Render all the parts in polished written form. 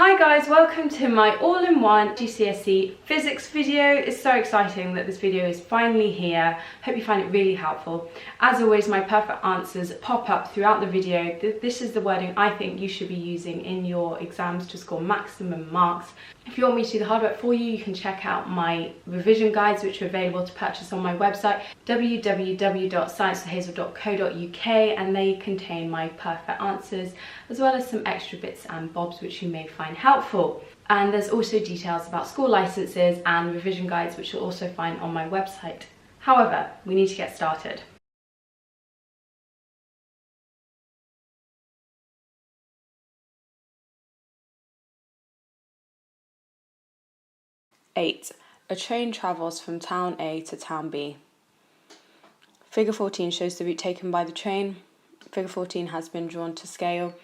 Hi guys, welcome to my all-in-one GCSE physics video. It's so exciting that this video is finally here. Hope you find it really helpful. As always, my perfect answers pop up throughout the video. This is the wording I think you should be using in your exams to score maximum marks. If you want me to do the hard work for you, you can check out my revision guides, which are available to purchase on my website www.sciencewithhazel.co.uk, and they contain my perfect answers as well as some extra bits and bobs which you may find helpful. And there's also details about school licenses and revision guides, which you'll also find on my website. However, we need to get started. Eight. A train travels from town A to town B. Figure 14 shows the route taken by the train. Figure 14 has been drawn to scale.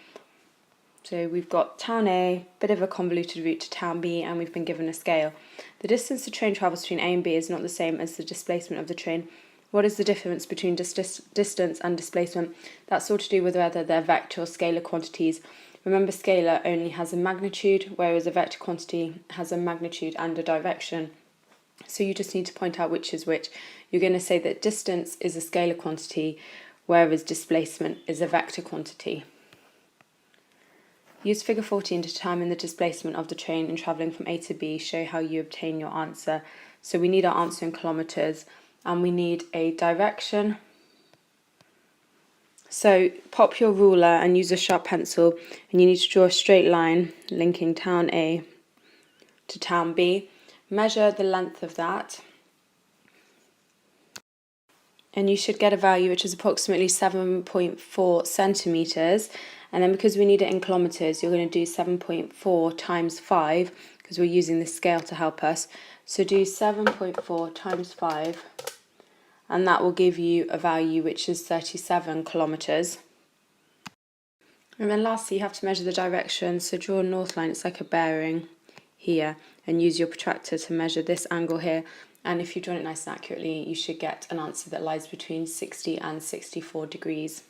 So we've got town A, bit of a convoluted route to town B, and we've been given a scale. The distance the train travels between A and B is not the same as the displacement of the train. What is the difference between distance and displacement? That's all to do with whether they're vector or scalar quantities. Remember, scalar only has a magnitude, whereas a vector quantity has a magnitude and a direction. So you just need to point out which is which. You're going to say that distance is a scalar quantity, whereas displacement is a vector quantity. Use figure 14 to determine the displacement of the train in travelling from A to B. Show how you obtain your answer. So we need our answer in kilometres, and we need a direction. So pop your ruler and use a sharp pencil, and you need to draw a straight line linking town A to town B. Measure the length of that, and you should get a value which is approximately 7.4 centimetres. And then because we need it in kilometres, you're going to do 7.4 times 5, because we're using this scale to help us. So do 7.4 times 5, and that will give you a value which is 37 kilometres. And then lastly, you have to measure the direction. So draw a north line, it's like a bearing here, and use your protractor to measure this angle here. And if you've drawn it nice and accurately, you should get an answer that lies between 60 and 64 degrees.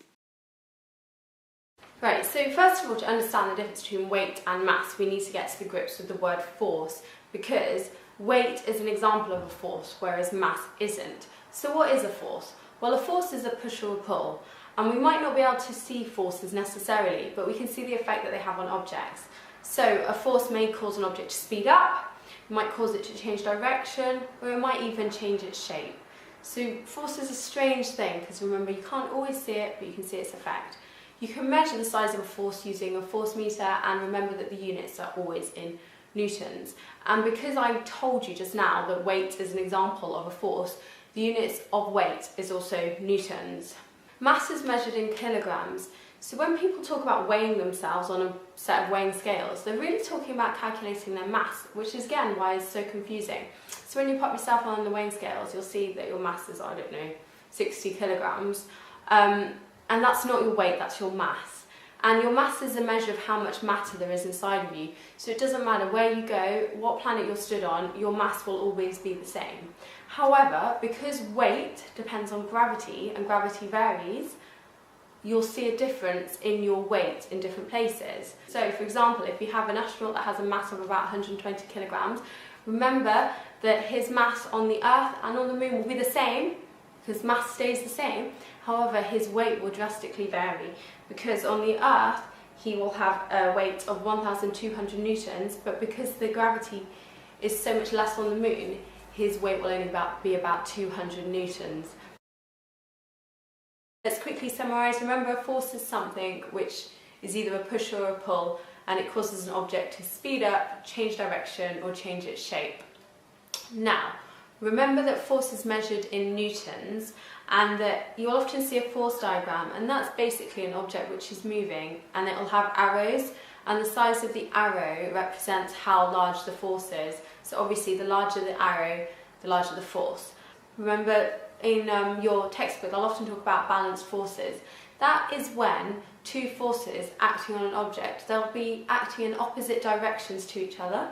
Right, so first of all, to understand the difference between weight and mass, we need to get to the grips with the word force, because weight is an example of a force, whereas mass isn't. So what is a force? Well, a force is a push or a pull, and we might not be able to see forces necessarily, but we can see the effect that they have on objects. So a force may cause an object to speed up, it might cause it to change direction, or it might even change its shape. So force is a strange thing, because remember, you can't always see it, but you can see its effect. You can measure the size of a force using a force meter, and remember that the units are always in newtons. And because I told you just now that weight is an example of a force, the units of weight is also newtons. Mass is measured in kilograms. So when people talk about weighing themselves on a set of weighing scales, they're really talking about calculating their mass, which is again why it's so confusing. So when you pop yourself on the weighing scales, you'll see that your mass is, I don't know, 60 kilograms. And that's not your weight, that's your mass. And your mass is a measure of how much matter there is inside of you. So it doesn't matter where you go, what planet you're stood on, your mass will always be the same. However, because weight depends on gravity and gravity varies, you'll see a difference in your weight in different places. So for example, if you have an astronaut that has a mass of about 120 kilograms, remember that his mass on the Earth and on the Moon will be the same, because mass stays the same. However, his weight will drastically vary, because on the Earth he will have a weight of 1,200 newtons, but because the gravity is so much less on the Moon, his weight will only be about 200 newtons. Let's quickly summarise. Remember, a force is something which is either a push or a pull, and it causes an object to speed up, change direction, or change its shape. Now, remember that force is measured in newtons, and that you'll often see a force diagram, and that's basically an object which is moving, and it will have arrows, and the size of the arrow represents how large the force is. So obviously the larger the arrow, the larger the force. Remember, in your textbook I'll often talk about balanced forces. That is when two forces acting on an object, they'll be acting in opposite directions to each other.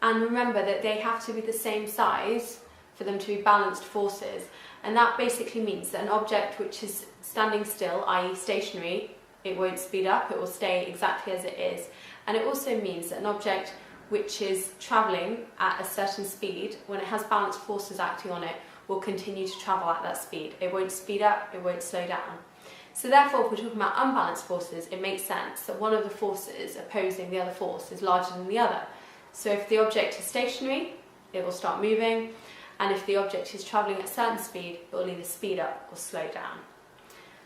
And remember that they have to be the same size for them to be balanced forces. And that basically means that an object which is standing still, i.e. stationary, it won't speed up, it will stay exactly as it is. And it also means that an object which is travelling at a certain speed, when it has balanced forces acting on it, will continue to travel at that speed. It won't speed up, it won't slow down. So therefore, if we're talking about unbalanced forces, it makes sense that one of the forces opposing the other force is larger than the other. So if the object is stationary, it will start moving, and if the object is travelling at a certain speed, it will either speed up or slow down.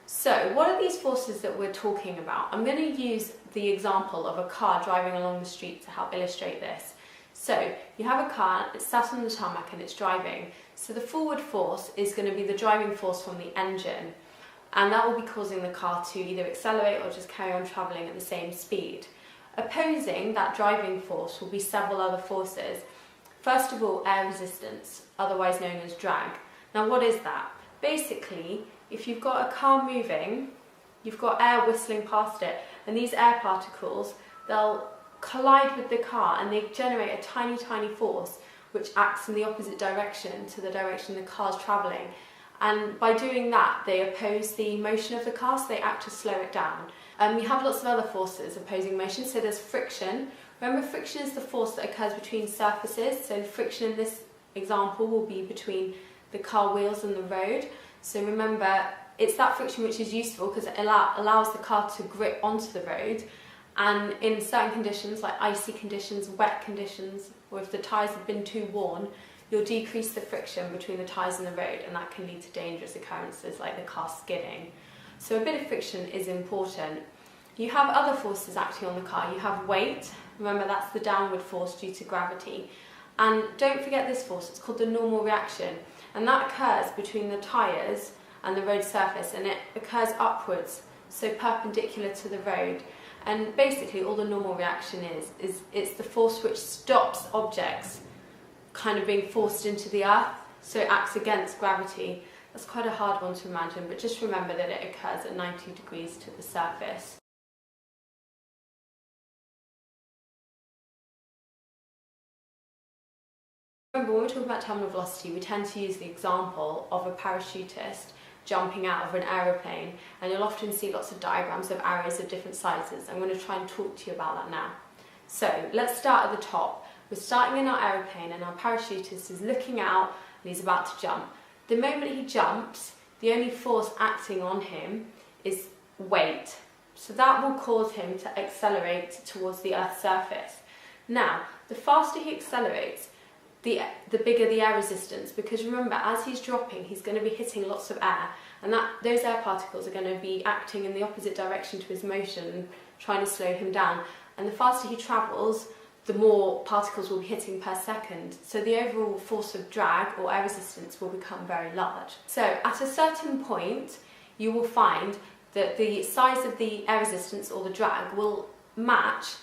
So what are these forces that we're talking about? I'm going to use the example of a car driving along the street to help illustrate this. So you have a car, it's sat on the tarmac and it's driving. So the forward force is going to be the driving force from the engine, and that will be causing the car to either accelerate or just carry on travelling at the same speed. Opposing that driving force will be several other forces. First of all, air resistance, otherwise known as drag. Now what is that? Basically, if you've got a car moving, you've got air whistling past it, and these air particles, they'll collide with the car and they generate a tiny, tiny force which acts in the opposite direction to the direction the car's travelling. And by doing that, they oppose the motion of the car, so they act to slow it down. We have lots of other forces opposing motion, so there's friction. Remember, friction is the force that occurs between surfaces, so the friction in this example will be between the car wheels and the road. So remember, it's that friction which is useful because it allows the car to grip onto the road, and in certain conditions like icy conditions, wet conditions, or if the tyres have been too worn, you'll decrease the friction between the tyres and the road, and that can lead to dangerous occurrences like the car skidding. So a bit of friction is important. You have other forces acting on the car. You have weight. Remember, that's the downward force due to gravity. And don't forget this force, it's called the normal reaction. And that occurs between the tyres and the road surface, and it occurs upwards, so perpendicular to the road. And basically all the normal reaction is it's the force which stops objects kind of being forced into the earth, so it acts against gravity. That's quite a hard one to imagine, but just remember that it occurs at 90 degrees to the surface. Remember, when we're talking about terminal velocity, we tend to use the example of a parachutist jumping out of an aeroplane, and you'll often see lots of diagrams of arrows of different sizes. I'm going to try and talk to you about that now. So let's start at the top. We're starting in our aeroplane and our parachutist is looking out and he's about to jump. The moment he jumps, the only force acting on him is weight. So that will cause him to accelerate towards the Earth's surface. Now, the faster he accelerates, the bigger the air resistance, because remember, as he's dropping, he's going to be hitting lots of air, and those air particles are going to be acting in the opposite direction to his motion and trying to slow him down. And the faster he travels, the more particles will be hitting per second. So the overall force of drag or air resistance will become very large. So at a certain point, you will find that the size of the air resistance or the drag will match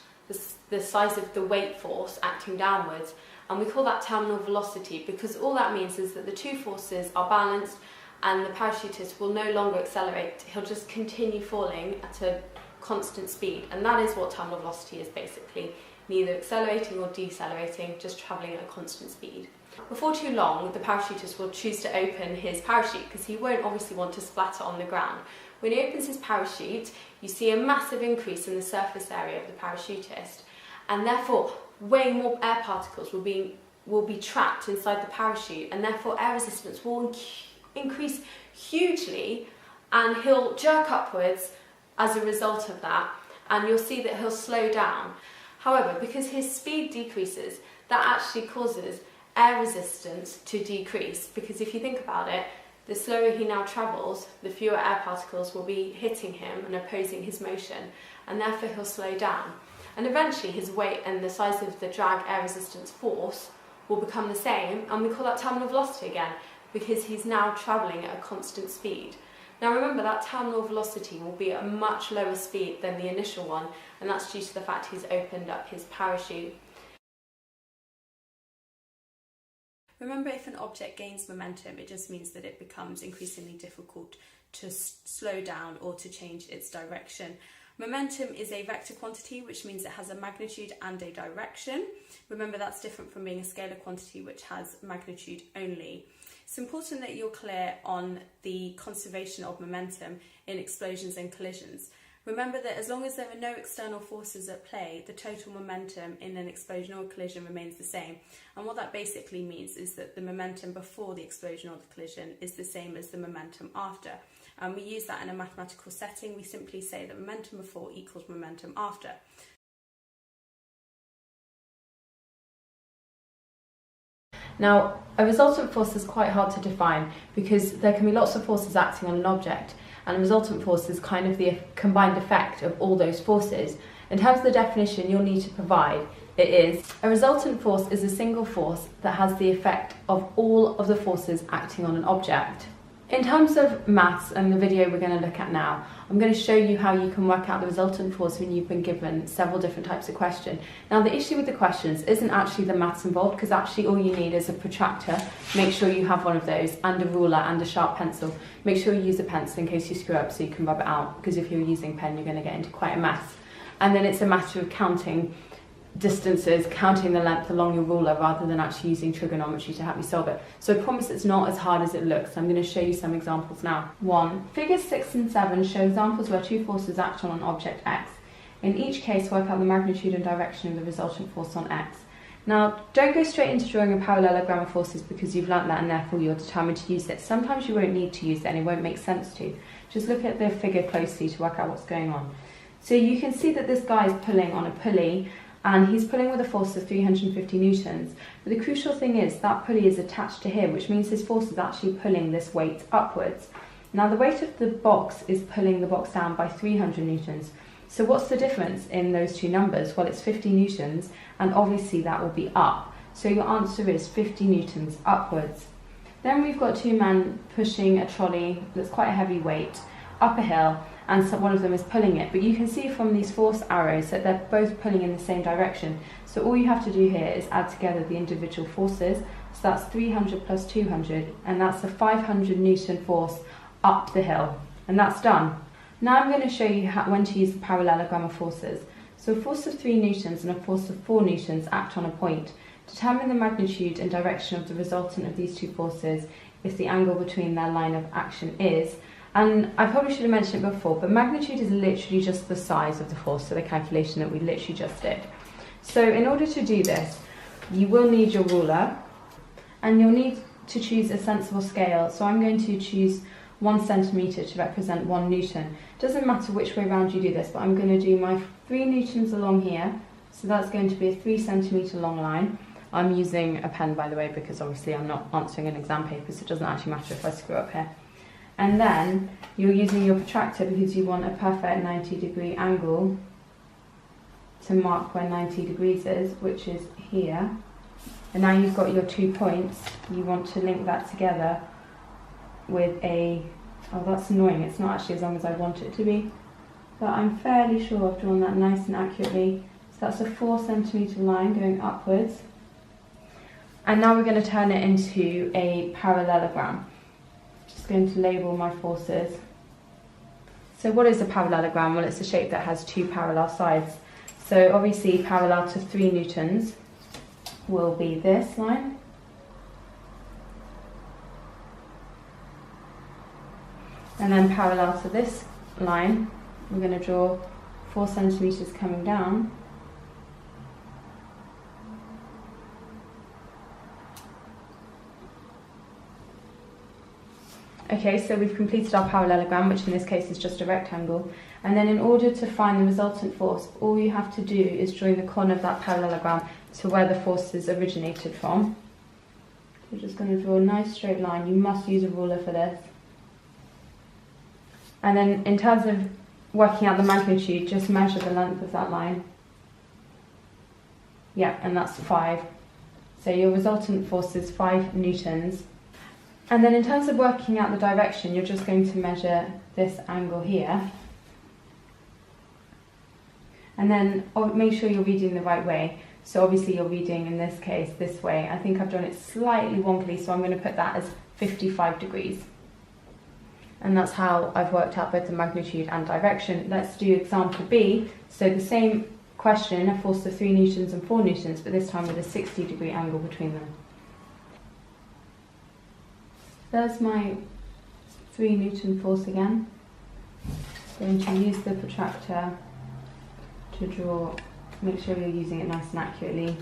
the size of the weight force acting downwards. And we call that terminal velocity, because all that means is that the two forces are balanced and the parachutist will no longer accelerate. He'll just continue falling at a constant speed, and that is what terminal velocity is basically, neither accelerating or decelerating, just travelling at a constant speed. Before too long, the parachutist will choose to open his parachute because he won't obviously want to splatter on the ground. When he opens his parachute, you see a massive increase in the surface area of the parachutist, and therefore way more air particles will be trapped inside the parachute, and therefore air resistance will increase hugely, and he'll jerk upwards as a result of that, and you'll see that he'll slow down. However, because his speed decreases, that actually causes air resistance to decrease, because if you think about it, the slower he now travels, the fewer air particles will be hitting him and opposing his motion, and therefore he'll slow down. And eventually his weight and the size of the drag air resistance force will become the same, and we call that terminal velocity again, because he's now travelling at a constant speed. Now remember, that terminal velocity will be at a much lower speed than the initial one, and that's due to the fact he's opened up his parachute. Remember, if an object gains momentum, it just means that it becomes increasingly difficult to slow down or to change its direction. Momentum is a vector quantity, which means it has a magnitude and a direction. Remember, that's different from being a scalar quantity, which has magnitude only. It's important that you're clear on the conservation of momentum in explosions and collisions. Remember that as long as there are no external forces at play, the total momentum in an explosion or collision remains the same. And what that basically means is that the momentum before the explosion or the collision is the same as the momentum after. And we use that in a mathematical setting. We simply say that momentum before equals momentum after. Now, a resultant force is quite hard to define because there can be lots of forces acting on an object, and a resultant force is kind of the combined effect of all those forces. In terms of the definition you'll need to provide, it is a resultant force is a single force that has the effect of all of the forces acting on an object. In terms of maths and the video we're going to look at now, I'm going to show you how you can work out the resultant force when you've been given several different types of question. Now, the issue with the questions isn't actually the maths involved, because actually all you need is a protractor. Make sure you have one of those, and a ruler and a sharp pencil. Make sure you use a pencil in case you screw up so you can rub it out, because if you're using pen you're going to get into quite a mess. And then it's a matter of counting distances, counting the length along your ruler rather than actually using trigonometry to help you solve it. So I promise it's not as hard as it looks. I'm going to show you some examples now. 1. Figures 6 and 7 show examples where two forces act on an object X. In each case, work out the magnitude and direction of the resultant force on X. Now, don't go straight into drawing a parallelogram of forces because you've learnt that and therefore you're determined to use it. Sometimes you won't need to use it and it won't make sense to. Just look at the figure closely to work out what's going on. So you can see that this guy is pulling on a pulley, and he's pulling with a force of 350 newtons. But the crucial thing is that pulley is attached to him, which means his force is actually pulling this weight upwards. Now the weight of the box is pulling the box down by 300 newtons. So what's the difference in those two numbers? Well, it's 50 newtons, and obviously that will be up. So your answer is 50 newtons upwards. Then we've got two men pushing a trolley that's quite a heavy weight up a hill, and so one of them is pulling it. But you can see from these force arrows that they're both pulling in the same direction. So all you have to do here is add together the individual forces. So that's 300 plus 200, and that's a 500 Newton force up the hill. And that's done. Now I'm going to show you when to use the parallelogram of forces. So a force of 3 newtons and a force of 4 newtons act on a point. Determine the magnitude and direction of the resultant of these two forces if the angle between their line of action is. And I probably should have mentioned it before, but magnitude is literally just the size of the force, so the calculation that we literally just did. So in order to do this, you will need your ruler, and you'll need to choose a sensible scale. So I'm going to choose 1 centimetre to represent 1 newton. Doesn't matter which way around you do this, but I'm going to do my 3 newtons along here. So that's going to be a 3 centimetre long line. I'm using a pen, by the way, because obviously I'm not answering an exam paper, so it doesn't actually matter if I screw up here. And then you're using your protractor because you want a perfect 90-degree angle to mark where 90 degrees is, which is here. And now you've got your 2 points. You want to link that together with a... Oh, that's annoying. It's not actually as long as I want it to be. But I'm fairly sure I've drawn that nice and accurately. So that's a 4 centimetre line going upwards. And now we're going to turn it into a parallelogram. Going to label my forces. So what is a parallelogram? Well, it's a shape that has 2 parallel sides. So obviously parallel to 3 newtons will be this line. And then parallel to this line, we're going to draw 4 centimetres coming down. Okay, so we've completed our parallelogram, which in this case is just a rectangle. And then in order to find the resultant force, all you have to do is join the corner of that parallelogram to where the forces originated from. We're just going to draw a nice straight line. You must use a ruler for this. And then in terms of working out the magnitude, just measure the length of that line. Yeah, and that's 5. So your resultant force is 5 newtons. And then in terms of working out the direction, you're just going to measure this angle here. And then make sure you're reading the right way. So obviously you're reading, in this case, this way. I think I've drawn it slightly wonkily, so I'm going to put that as 55 degrees. And that's how I've worked out both the magnitude and direction. Let's do example B. So the same question, a force of 3 newtons and 4 newtons, but this time with a 60-degree angle between them. There's my 3 Newton force again. Going to use the protractor to draw, make sure you're using it nice and accurately,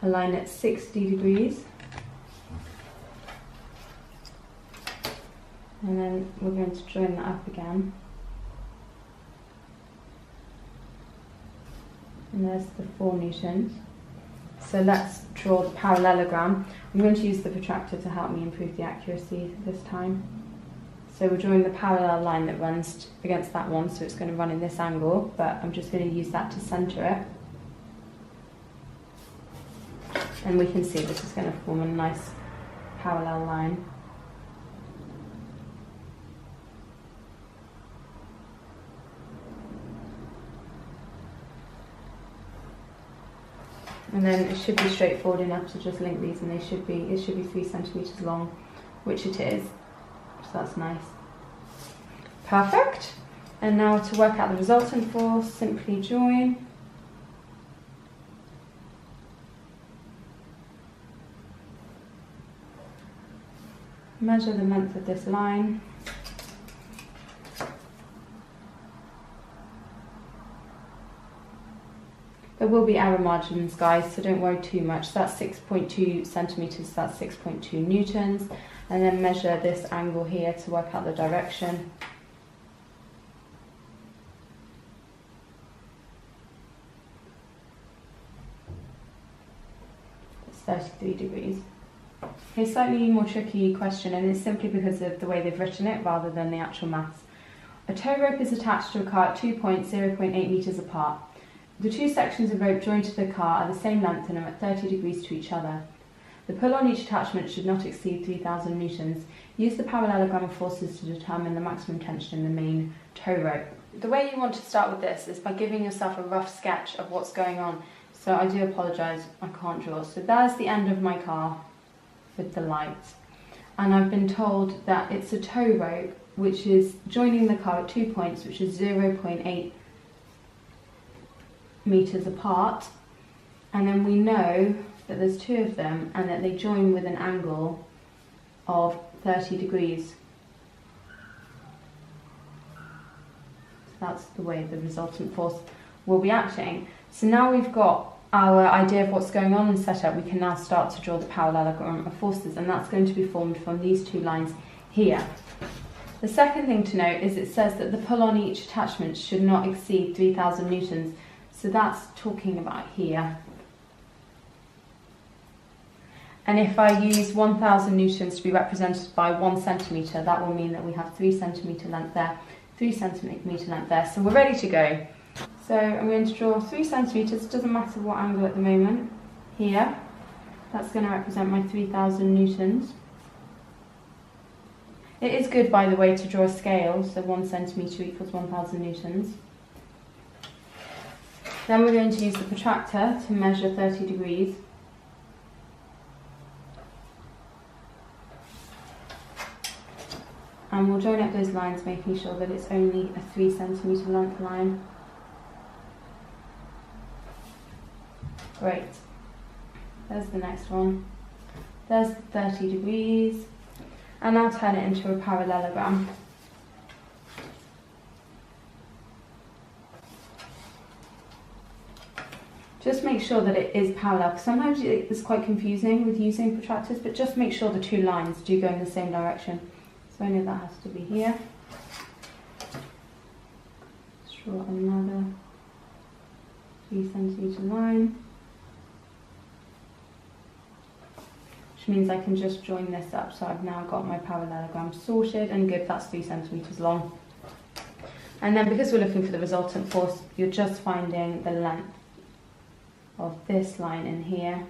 a line at 60 degrees. And then we're going to join that up again. And there's the 4 newtons. So let's draw the parallelogram. I'm going to use the protractor to help me improve the accuracy this time. So we're drawing the parallel line that runs against that one, so it's going to run in this angle, but I'm just going to use that to centre it. And we can see this is going to form a nice parallel line. And then it should be straightforward enough to just link these, and it should be 3 centimetres long, which it is. So that's nice. Perfect. And now to work out the resultant force, simply join. Measure the length of this line. There will be error margins, guys, so don't worry too much. So that's 6.2 centimetres, that's 6.2 newtons. And then measure this angle here to work out the direction. It's 33 degrees. Okay, slightly more tricky question, and it's simply because of the way they've written it rather than the actual maths. A tow rope is attached to a car at 2 points 0.8 metres apart. The 2 sections of rope joined to the car are the same length and are at 30 degrees to each other. The pull on each attachment should not exceed 3,000 newtons. Use the parallelogram of forces to determine the maximum tension in the main tow rope. The way you want to start with this is by giving yourself a rough sketch of what's going on. So I do apologise, I can't draw. So there's the end of my car with the lights. And I've been told that it's a tow rope which is joining the car at 2 points, which is 0.8 metres apart. And then we know that there's 2 of them and that they join with an angle of 30 degrees. So that's the way the resultant force will be acting. So now we've got our idea of what's going on and set up, we can now start to draw the parallelogram of forces, and that's going to be formed from these 2 lines here. The second thing to note is it says that the pull on each attachment should not exceed 3,000 newtons. So that's talking about here. And if I use 1,000 newtons to be represented by 1 centimetre, that will mean that we have 3 centimetre length there, 3 centimetre length there. So we're ready to go. So I'm going to draw 3 centimetres, doesn't matter what angle at the moment, here. That's going to represent my 3,000 newtons. It is good, by the way, to draw a scale, so 1 centimetre equals 1,000 newtons. Then we're going to use the protractor to measure 30 degrees. And we'll join up those lines, making sure that it's only a 3 centimetre length line. Great. There's the next one. There's 30 degrees. And now turn it into a parallelogram. Just make sure that it is parallel, because sometimes it's quite confusing with using protractors, but just make sure the 2 lines do go in the same direction. So I know that has to be here. Let's draw another 3 centimetre line. Which means I can just join this up, so I've now got my parallelogram sorted, and good, that's 3 centimetres long. And then because we're looking for the resultant force, you're just finding the length of this line in here.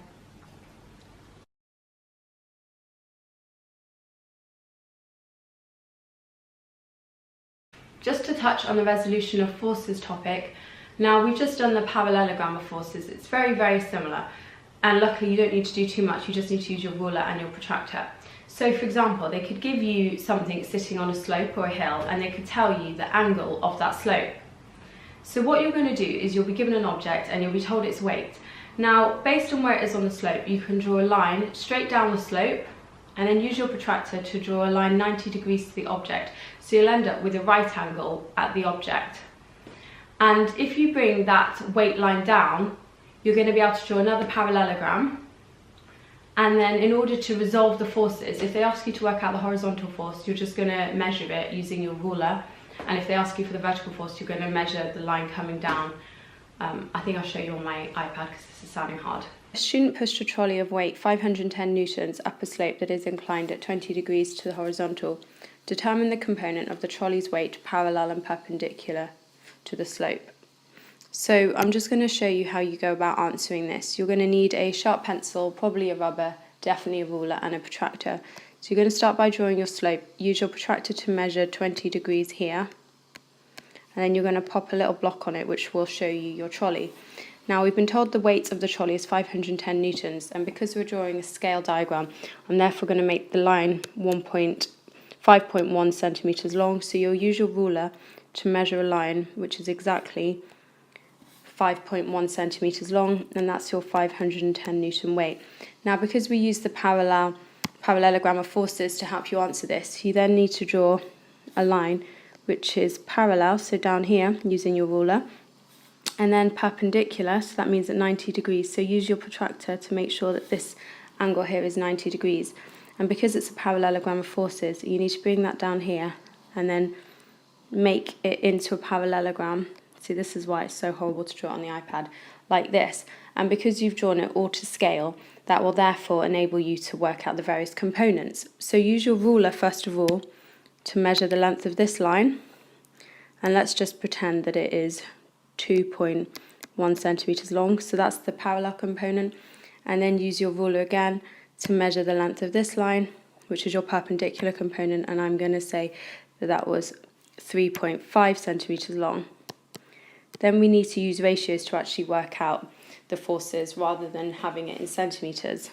Just to touch on the resolution of forces topic, now we've just done the parallelogram of forces. It's very, very similar, and luckily you don't need to do too much, you just need to use your ruler and your protractor. So for example, they could give you something sitting on a slope or a hill, and they could tell you the angle of that slope. So what you're going to do is you'll be given an object and you'll be told its weight. Now, based on where it is on the slope, you can draw a line straight down the slope and then use your protractor to draw a line 90 degrees to the object. So you'll end up with a right angle at the object. And if you bring that weight line down, you're going to be able to draw another parallelogram. And then in order to resolve the forces, if they ask you to work out the horizontal force, you're just going to measure it using your ruler. And if they ask you for the vertical force, you're going to measure the line coming down. I think I'll show you on my iPad because this is sounding hard. A student pushed a trolley of weight 510 newtons up a slope that is inclined at 20 degrees to the horizontal. Determine the component of the trolley's weight parallel and perpendicular to the slope. So I'm just going to show you how you go about answering this. You're going to need a sharp pencil, probably a rubber, definitely a ruler and a protractor. So you're going to start by drawing your slope. Use your protractor to measure 20 degrees here. And then you're going to pop a little block on it which will show you your trolley. Now we've been told the weight of the trolley is 510 newtons, and because we're drawing a scale diagram, I'm therefore going to make the line 5.1 centimetres long. So you'll use your ruler to measure a line which is exactly 5.1 centimetres long, and that's your 510 newton weight. Now because we use the parallelogram of forces to help you answer this, you then need to draw a line which is parallel, so down here using your ruler, and then perpendicular, so that means at 90 degrees. So use your protractor to make sure that this angle here is 90 degrees. And because it's a parallelogram of forces, you need to bring that down here and then make it into a parallelogram. See, this is why it's so horrible to draw on the iPad, like this. And because you've drawn it all to scale, that will therefore enable you to work out the various components. So use your ruler first of all to measure the length of this line, and let's just pretend that it is 2.1 centimetres long, so that's the parallel component. And then use your ruler again to measure the length of this line, which is your perpendicular component, and I'm going to say that that was 3.5 centimetres long. Then we need to use ratios to actually work out the forces rather than having it in centimetres.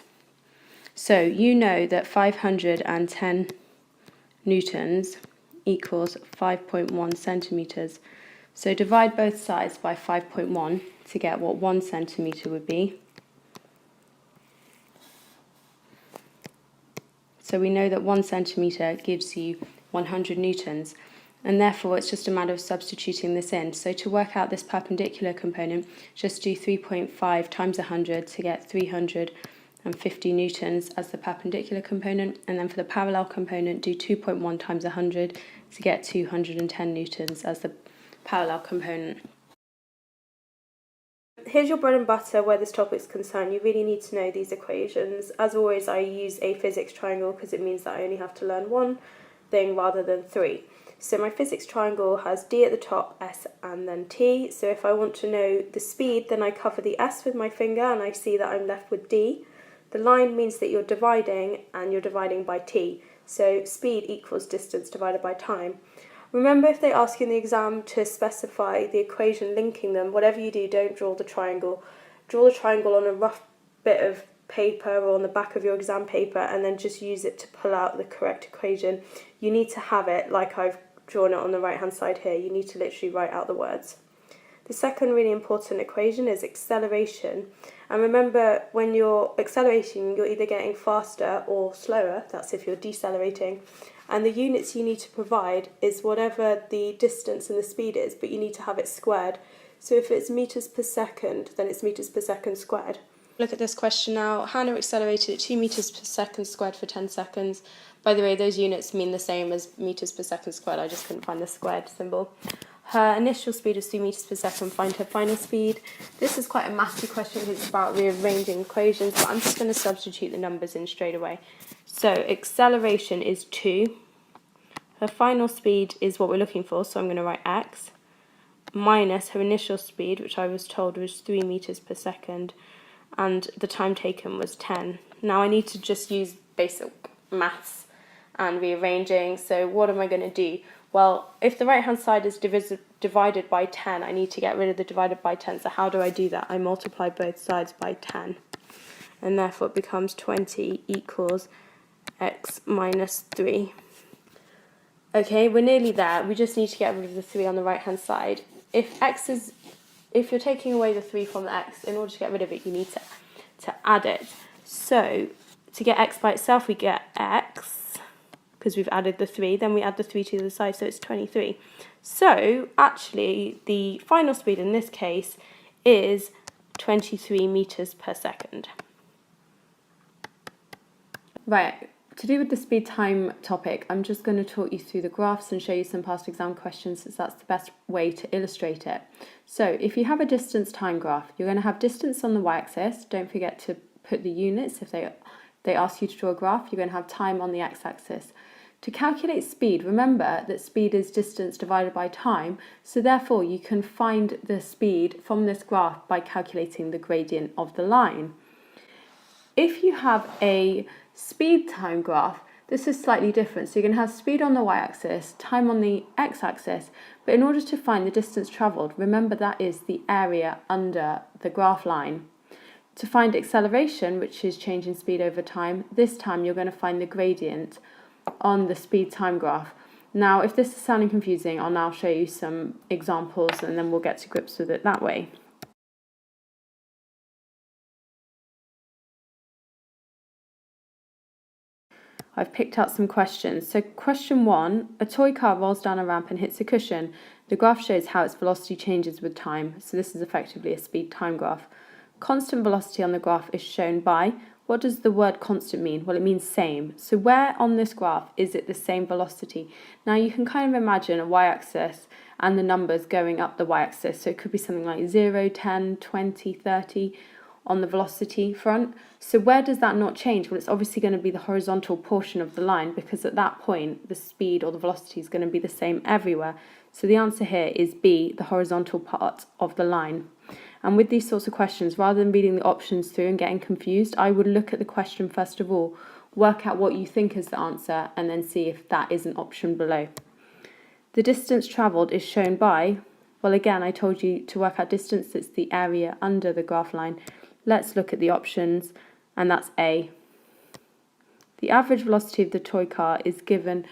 So you know that 510 newtons equals 5.1 centimetres. So divide both sides by 5.1 to get what 1 centimetre would be. So we know that 1 centimetre gives you 100 newtons, and therefore it's just a matter of substituting this in. So to work out this perpendicular component, just do 3.5 times 100 to get 350 newtons as the perpendicular component, and then for the parallel component do 2.1 times 100 to get 210 newtons as the parallel component. Here's your bread and butter where this topic is concerned. You really need to know these equations. As always, I use a physics triangle because it means that I only have to learn one thing rather than three. So my physics triangle has D at the top, S and then T. So if I want to know the speed, then I cover the S with my finger and I see that I'm left with D. The line means that you're dividing, and you're dividing by T. So speed equals distance divided by time. Remember, if they ask you in the exam to specify the equation linking them, whatever you do, don't draw the triangle. Draw the triangle on a rough bit of paper or on the back of your exam paper, and then just use it to pull out the correct equation. You need to have it like I've drawn it on the right hand side here. You need to literally write out the words. The second really important equation is acceleration. And remember, when you're accelerating, you're either getting faster or slower. That's if you're decelerating. And the units you need to provide is whatever the distance and the speed is, but you need to have it squared. So if it's meters per second, then it's meters per second squared. Look at this question now. Hannah accelerated at 2 meters per second squared for 10 seconds. By the way, those units mean the same as meters per second squared. I just couldn't find the squared symbol. Her initial speed is 3 meters per second. Find her final speed. This is quite a mathsy question because it's about rearranging equations, but I'm just going to substitute the numbers in straight away. So acceleration is 2. Her final speed is what we're looking for, so I'm going to write x, minus her initial speed, which I was told was 3 meters per second, and the time taken was 10. Now I need to just use basic maths and rearranging. So what am I going to do? Well, if the right hand side is divided by 10, I need to get rid of the divided by 10. So how do I do that? I multiply both sides by 10, and therefore it becomes 20 equals x minus 3. Okay, we're nearly there. We just need to get rid of the 3 on the right hand side. If you're taking away the 3 from the x, in order to get rid of it, you need to add it. So to get x by itself, we get x, because we've added the 3, then we add the 3 to the other side, so it's 23. So actually the final speed in this case is 23 meters per second. Right, to do with the speed time topic, I'm just going to talk you through the graphs and show you some past exam questions, as that's the best way to illustrate it. So if you have a distance time graph, you're going to have distance on the y-axis. Don't forget to put the units. If they ask you to draw a graph, you're going to have time on the x-axis. To calculate speed, remember that speed is distance divided by time, so therefore you can find the speed from this graph by calculating the gradient of the line. If you have a speed time graph, this is slightly different. So you're going to have speed on the y-axis, time on the x-axis, but in order to find the distance travelled, remember that is the area under the graph line. To find acceleration, which is change in speed over time, this time you're going to find the gradient on the speed time graph. Now, if this is sounding confusing, I'll now show you some examples and then we'll get to grips with it that way. I've picked out some questions. So question 1, a toy car rolls down a ramp and hits a cushion. The graph shows how its velocity changes with time. So this is effectively a speed time graph. Constant velocity on the graph is shown by, what does the word constant mean? Well, it means same. So where on this graph is it the same velocity? Now you can kind of imagine a y-axis and the numbers going up the y-axis. So it could be something like 0, 10, 20, 30 on the velocity front. So where does that not change? Well, it's obviously going to be the horizontal portion of the line, because at that point the speed or the velocity is going to be the same everywhere. So the answer here is B, the horizontal part of the line. And with these sorts of questions, rather than reading the options through and getting confused, I would look at the question first of all, work out what you think is the answer, and then see if that is an option below. The distance travelled is shown by, well, again, I told you to work out distance, it's the area under the graph line. Let's look at the options, and that's A. The average velocity of the toy car is given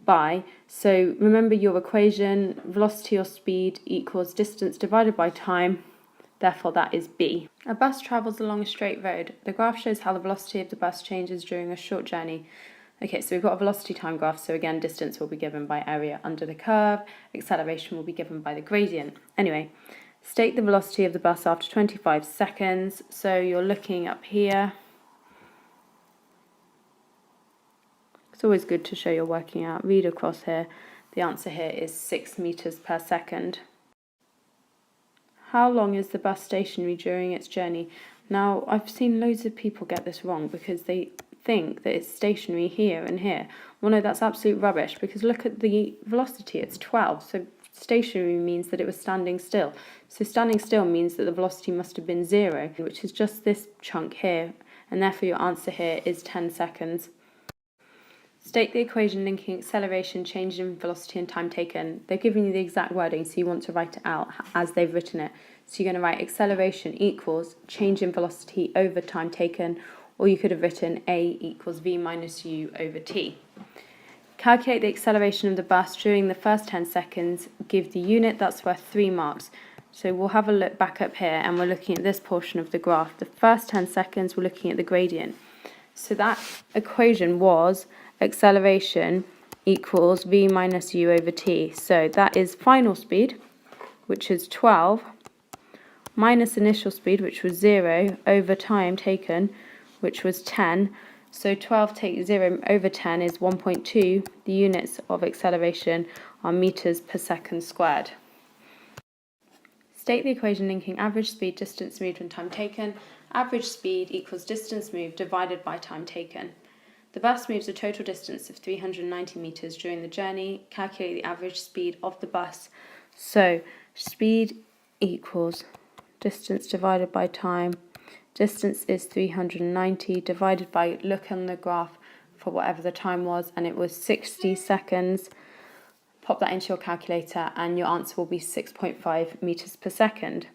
by, so remember your equation, velocity or speed equals distance divided by time, therefore that is B. A bus travels along a straight road. The graph shows how the velocity of the bus changes during a short journey. Okay, so we've got a velocity time graph, so again distance will be given by area under the curve, acceleration will be given by the gradient. Anyway, state the velocity of the bus after 25 seconds. So you're looking up here. It's always good to show you're working out. Read across here. The answer here is 6 meters per second. How long is the bus stationary during its journey? Now, I've seen loads of people get this wrong because they think that it's stationary here and here. Well, no, that's absolute rubbish, because look at the velocity. It's 12. So stationary means that it was standing still. So standing still means that the velocity must have been 0, which is just this chunk here, and therefore your answer here is 10 seconds. State the equation linking acceleration, change in velocity and time taken. They've given you the exact wording, so you want to write it out as they've written it. So you're going to write acceleration equals change in velocity over time taken, or you could have written A equals V minus U over T. Calculate the acceleration of the bus during the first 10 seconds, give the unit, that's worth 3 marks. So we'll have a look back up here and we're looking at this portion of the graph. The first 10 seconds we're looking at the gradient. So that equation was acceleration equals V minus U over T. So that is final speed, which is 12, minus initial speed, which was 0, over time taken, which was 10. So 12 take 0 over 10 is 1.2. The units of acceleration are meters per second squared. State the equation linking average speed, distance moved and time taken. Average speed equals distance moved divided by time taken. The bus moves a total distance of 390 meters during the journey. Calculate the average speed of the bus. So speed equals distance divided by time. Distance is 390 divided by, look on the graph for whatever the time was, and it was 60 seconds. Pop that into your calculator and your answer will be 6.5 meters per second.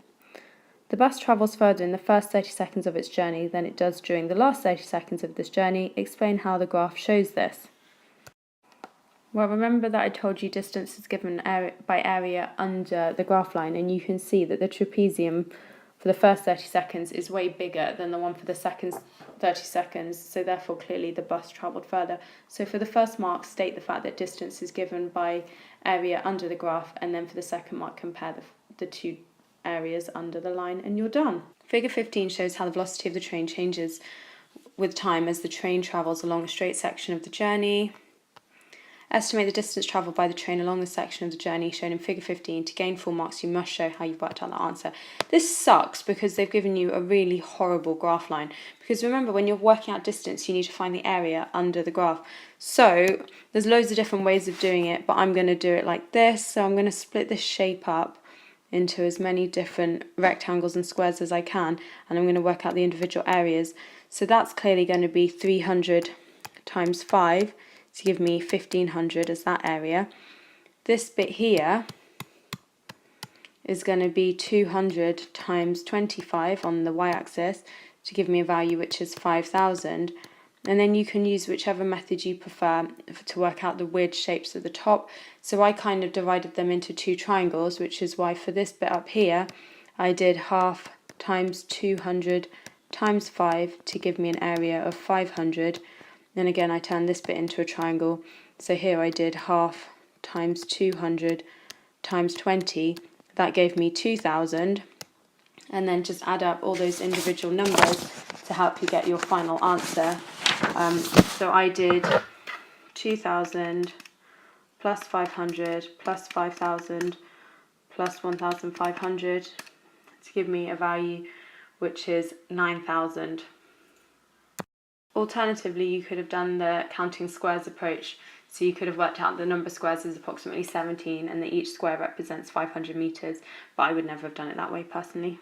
The bus travels further in the first 30 seconds of its journey than it does during the last 30 seconds of this journey. Explain how the graph shows this. Well, remember that I told you distance is given by area under the graph line, and you can see that the trapezium for the first 30 seconds is way bigger than the one for the second 30 seconds, so therefore clearly the bus travelled further. So for the first mark, state the fact that distance is given by area under the graph, and then for the second mark, compare the two areas under the line, and you're done. Figure 15 shows how the velocity of the train changes with time as the train travels along a straight section of the journey. Estimate the distance travelled by the train along the section of the journey shown in figure 15. To gain full marks, you must show how you've worked out the answer. This sucks because they've given you a really horrible graph line. Because remember, when you're working out distance, you need to find the area under the graph. So there's loads of different ways of doing it, but I'm going to do it like this. So I'm going to split this shape up into as many different rectangles and squares as I can, and I'm going to work out the individual areas. So that's clearly going to be 300 times 5 to give me 1500 as that area. This bit here is going to be 200 times 25 on the y-axis to give me a value which is 5000. And then you can use whichever method you prefer to work out the weird shapes at the top. So I kind of divided them into two triangles, which is why for this bit up here I did half times 200 times 5 to give me an area of 500. Then again I turned this bit into a triangle, so here I did half times 200 times 20, that gave me 2000, and then just add up all those individual numbers to help you get your final answer. So I did 2000 plus 500 plus 5000 plus 1500 to give me a value which is 9000. Alternatively, you could have done the counting squares approach, so you could have worked out the number of squares is approximately 17 and that each square represents 500 metres, but I would never have done it that way personally.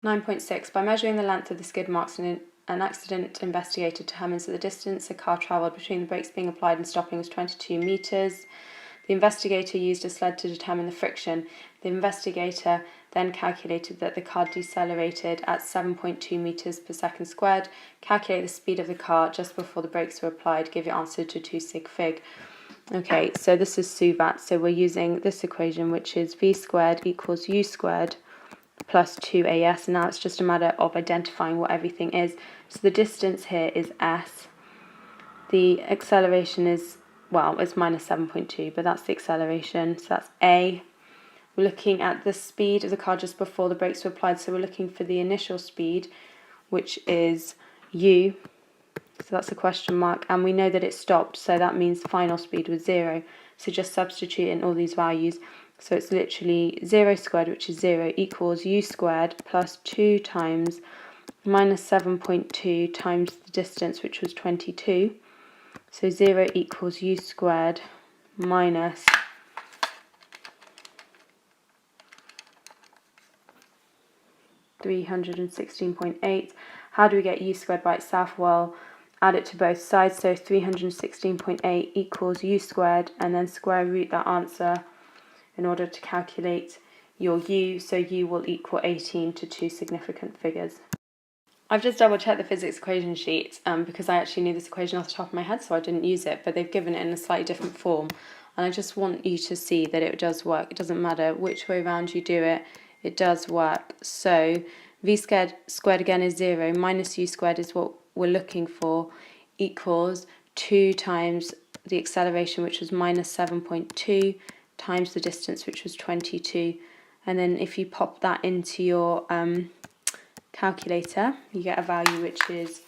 9.6. By measuring the length of the skid marks, an accident investigator determines that the distance a car travelled between the brakes being applied and stopping was 22 metres. The investigator used a sled to determine the friction. The investigator then calculated that the car decelerated at 7.2 metres per second squared. Calculate the speed of the car just before the brakes were applied. Give your answer to 2 sig fig. Okay, so this is SUVAT. So we're using this equation, which is v squared equals u squared plus 2as. And now it's just a matter of identifying what everything is. So the distance here is s. The acceleration is, well, it's minus 7.2, but that's the acceleration. So that's a. We're looking at the speed of the car just before the brakes were applied, so we're looking for the initial speed, which is u, so that's a question mark, and we know that it stopped, so that means the final speed was 0, so just substitute in all these values. So it's literally 0 squared, which is 0, equals u squared plus 2 times minus 7.2 times the distance, which was 22, so 0 equals u squared minus 316.8. How do we get u squared by itself? Well, add it to both sides, so 316.8 equals u squared, and then square root that answer in order to calculate your u, so u will equal 18 to two significant figures. I've just double checked the physics equation sheet because I actually knew this equation off the top of my head, so I didn't use it, but they've given it in a slightly different form, and I just want you to see that it does work. It doesn't matter which way around you do it, it does work. So v squared again is 0, minus u squared is what we're looking for, equals 2 times the acceleration, which was minus 7.2, times the distance, which was 22. And then if you pop that into your calculator, you get a value which is,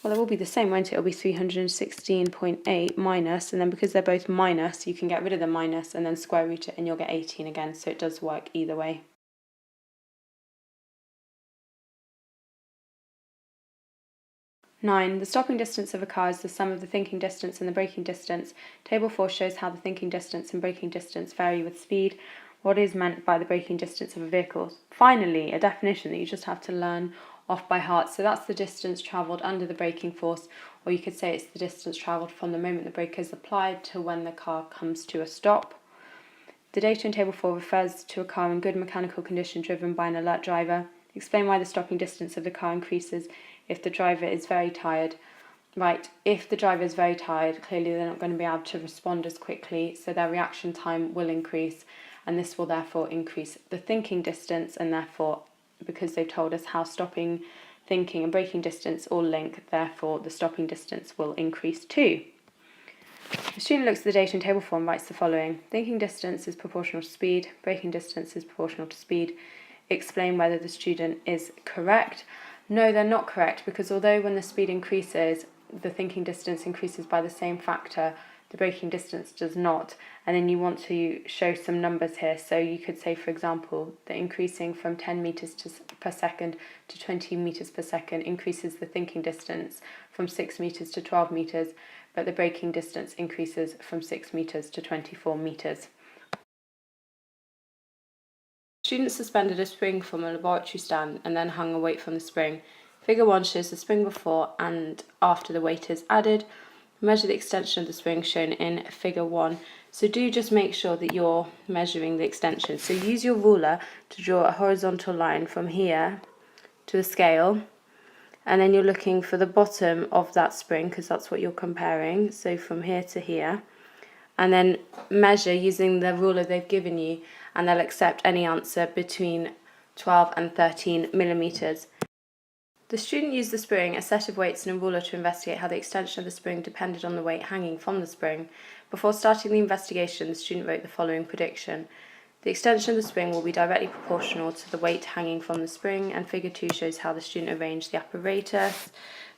well, it will be the same, won't it? It'll be 316.8 minus, and then because they're both minus, you can get rid of the minus and then square root it and you'll get 18 again, so it does work either way. 9. The stopping distance of a car is the sum of the thinking distance and the braking distance. Table 4 shows how the thinking distance and braking distance vary with speed. What is meant by the braking distance of a vehicle? Finally, a definition that you just have to learn off by heart. So that's the distance travelled under the braking force, or you could say it's the distance travelled from the moment the brake is applied to when the car comes to a stop. The data in Table 4 refers to a car in good mechanical condition driven by an alert driver. Explain why the stopping distance of the car increases if the driver is very tired. Right, if the driver is very tired, clearly they're not going to be able to respond as quickly, so their reaction time will increase. and this will therefore increase the thinking distance, and therefore, because they've told us how stopping, thinking and braking distance all link, therefore the stopping distance will increase too. The student looks at the data in table form and writes the following: thinking distance is proportional to speed, braking distance is proportional to speed. Explain whether the student is correct. No, they're not correct, because although when the speed increases, the thinking distance increases by the same factor, the braking distance does not. And then you want to show some numbers here. So you could say, for example, that increasing from 10 meters per second to 20 meters per second increases the thinking distance from 6 meters to 12 meters, but the braking distance increases from 6 meters to 24 meters. Students suspended a spring from a laboratory stand and then hung a weight from the spring. Figure 1 shows the spring before and after the weight is added. Measure the extension of the spring shown in figure 1. So do just make sure that you're measuring the extension. So use your ruler to draw a horizontal line from here to the scale, and then you're looking for the bottom of that spring because that's what you're comparing. So from here to here, and then measure using the ruler they've given you, and they'll accept any answer between 12 and 13 millimeters. The student used the spring, a set of weights and a ruler to investigate how the extension of the spring depended on the weight hanging from the spring. Before starting the investigation, the student wrote the following prediction: the extension of the spring will be directly proportional to the weight hanging from the spring, and figure 2 shows how the student arranged the apparatus.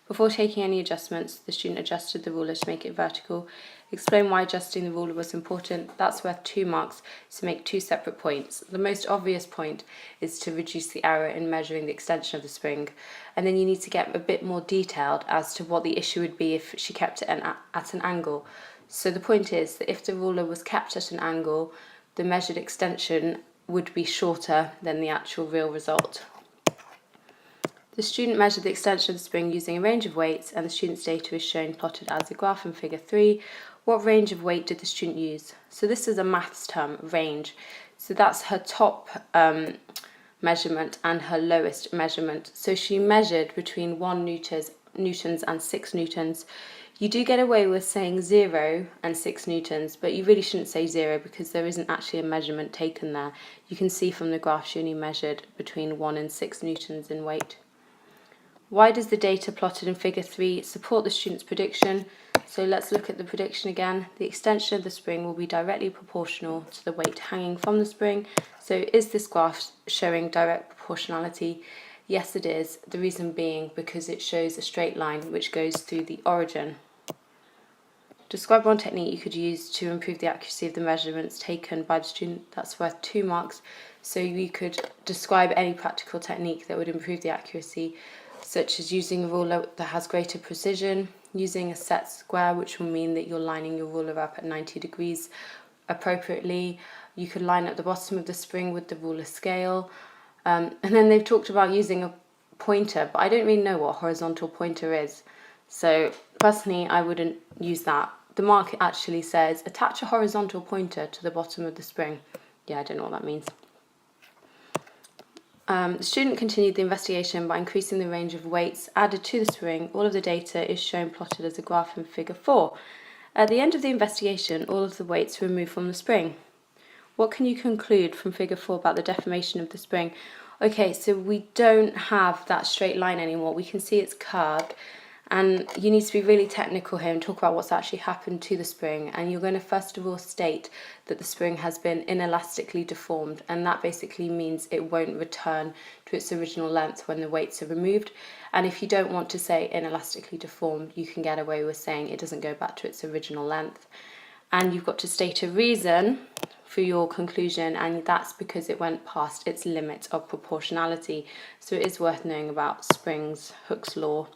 Before taking any adjustments, the student adjusted the ruler to make it vertical. Explain why adjusting the ruler was important. That's worth 2 marks, so make 2 separate points. The most obvious point is to reduce the error in measuring the extension of the spring, and then you need to get a bit more detailed as to what the issue would be if she kept it at an angle. So the point is that if the ruler was kept at an angle, the measured extension would be shorter than the actual real result. The student measured the extension of the spring using a range of weights, and the student's data is shown plotted as a graph in figure 3. What range of weight did the student use? So this is a maths term, range. So that's her top measurement and her lowest measurement. So she measured between 1 newtons and 6 newtons. You do get away with saying 0 and 6 newtons, but you really shouldn't say 0 because there isn't actually a measurement taken there. You can see from the graph she only measured between 1 and 6 newtons in weight. Why does the data plotted in figure 3 support the student's prediction? So let's look at the prediction again. The extension of the spring will be directly proportional to the weight hanging from the spring. So is this graph showing direct proportionality? Yes, it is. The reason being because it shows a straight line which goes through the origin. Describe one technique you could use to improve the accuracy of the measurements taken by the student. That's worth 2 marks. So you could describe any practical technique that would improve the accuracy, such as using a ruler that has greater precision, using a set square, which will mean that you're lining your ruler up at 90 degrees appropriately. You could line up the bottom of the spring with the ruler scale. And then they've talked about using a pointer, but I don't really know what a horizontal pointer is. So personally, I wouldn't use that. The mark actually says, attach a horizontal pointer to the bottom of the spring. Yeah, I don't know what that means. The student continued the investigation by increasing the range of weights added to the spring. All of the data is shown plotted as a graph in figure 4. At the end of the investigation, all of the weights were removed from the spring. What can you conclude from figure 4 about the deformation of the spring? Okay, so we don't have that straight line anymore. We can see it's curved, and you need to be really technical here and talk about what's actually happened to the spring. And you're going to first of all state that the spring has been inelastically deformed, and that basically means it won't return to its original length when the weights are removed. And if you don't want to say inelastically deformed, you can get away with saying it doesn't go back to its original length. And you've got to state a reason for your conclusion, and that's because it went past its limit of proportionality. So it is worth knowing about springs, Hooke's law.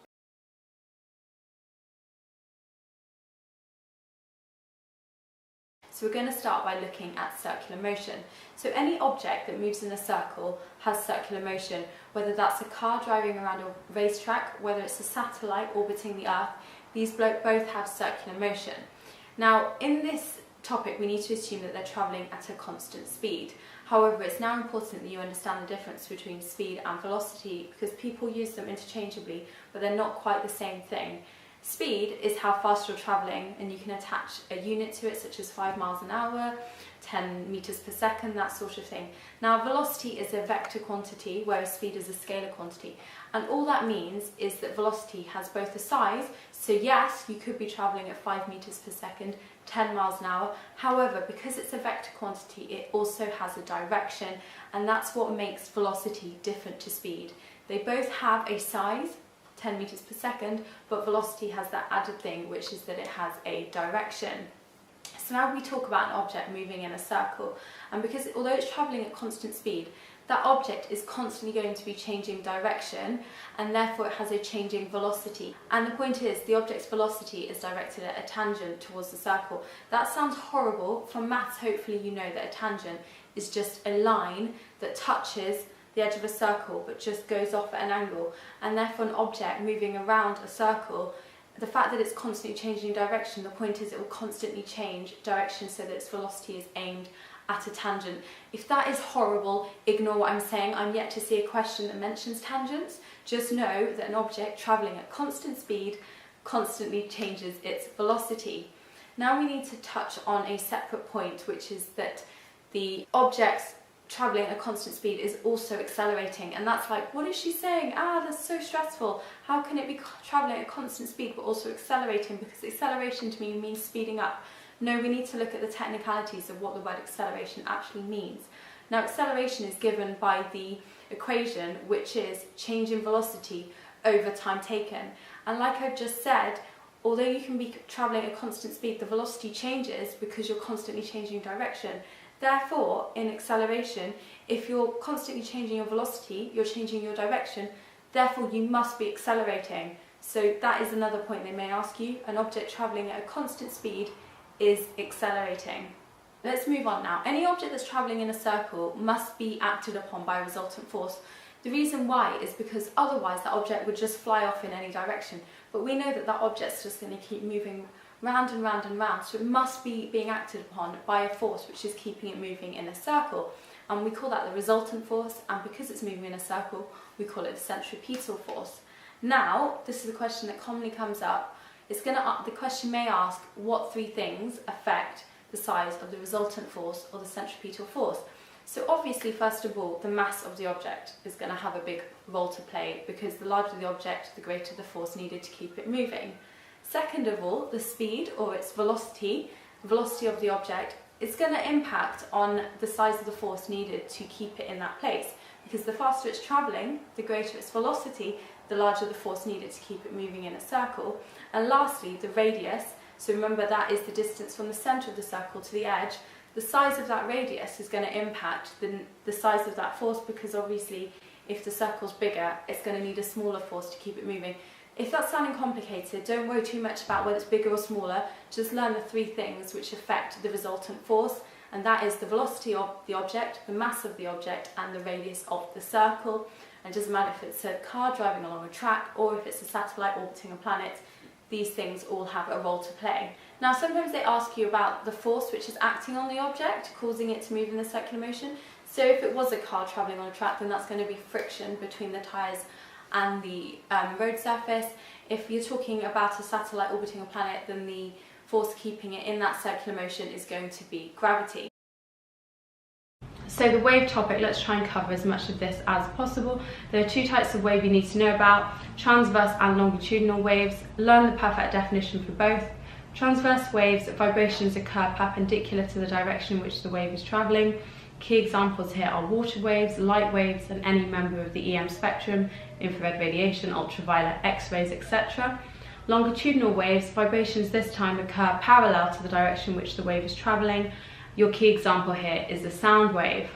So we're going to start by looking at circular motion. So any object that moves in a circle has circular motion, whether that's a car driving around a racetrack, whether it's a satellite orbiting the Earth, these both have circular motion. Now, in this topic, we need to assume that they're travelling at a constant speed. However, it's now important that you understand the difference between speed and velocity, because people use them interchangeably, but they're not quite the same thing. Speed is how fast you're travelling, and you can attach a unit to it, such as 5 miles an hour, 10 meters per second, that sort of thing. Now, velocity is a vector quantity, whereas speed is a scalar quantity. And all that means is that velocity has both a size, so yes, you could be travelling at 5 meters per second, 10 miles an hour. However, because it's a vector quantity, it also has a direction, and that's what makes velocity different to speed. They both have a size, 10 meters per second, but velocity has that added thing, which is that it has a direction. So now we talk about an object moving in a circle, and because although it's travelling at constant speed, that object is constantly going to be changing direction, and therefore it has a changing velocity. And the point is, the object's velocity is directed at a tangent towards the circle. That sounds horrible. From maths, hopefully you know that a tangent is just a line that touches the edge of a circle but just goes off at an angle, and therefore an object moving around a circle, the fact that it's constantly changing direction, the point is it will constantly change direction so that its velocity is aimed at a tangent. If that is horrible, ignore what I'm saying. I'm yet to see a question that mentions tangents. Just know that an object travelling at constant speed constantly changes its velocity. Now we need to touch on a separate point, which is that the object's travelling at a constant speed is also accelerating, and that's like, what is she saying? That's so stressful. How can it be travelling at constant speed but also accelerating? Because acceleration to me means speeding up. No, we need to look at the technicalities of what the word acceleration actually means. Now, acceleration is given by the equation, which is change in velocity over time taken. And like I've just said, although you can be travelling at constant speed, the velocity changes because you're constantly changing direction. Therefore, in acceleration, if you're constantly changing your velocity, you're changing your direction, therefore you must be accelerating. So that is another point they may ask you. An object travelling at a constant speed is accelerating. Let's move on now. Any object that's travelling in a circle must be acted upon by a resultant force. The reason why is because otherwise that object would just fly off in any direction. But we know that that object's just going to keep moving round and round and round, so it must be being acted upon by a force which is keeping it moving in a circle, and we call that the resultant force, and because it's moving in a circle we call it the centripetal force. Now, this is a question that commonly comes up. The question may ask what three things affect the size of the resultant force or the centripetal force. So obviously, first of all, the mass of the object is going to have a big role to play, because the larger the object, the greater the force needed to keep it moving. Second of all, the speed or its velocity of the object, is going to impact on the size of the force needed to keep it in that place, because the faster it's travelling, the greater its velocity, the larger the force needed to keep it moving in a circle. And lastly, the radius. So remember, that is the distance from the centre of the circle to the edge. The size of that radius is going to impact the size of that force, because obviously if the circle's bigger, it's going to need a smaller force to keep it moving. If that's sounding complicated, don't worry too much about whether it's bigger or smaller. Just learn the three things which affect the resultant force, and that is the velocity of the object, the mass of the object, and the radius of the circle. And it doesn't matter if it's a car driving along a track or if it's a satellite orbiting a planet, these things all have a role to play. Now, sometimes they ask you about the force which is acting on the object, causing it to move in the circular motion. So if it was a car travelling on a track, then that's going to be friction between the tyres and the road surface. If you're talking about a satellite orbiting a planet, then the force keeping it in that circular motion is going to be gravity. So the wave topic, let's try and cover as much of this as possible. There are two types of wave you need to know about: transverse and longitudinal waves. Learn the perfect definition for both. Transverse waves, vibrations occur perpendicular to the direction in which the wave is travelling. Key examples here are water waves, light waves, and any member of the EM spectrum, infrared radiation, ultraviolet, X-rays, etc. Longitudinal waves, vibrations this time occur parallel to the direction in which the wave is travelling. Your key example here is a sound wave.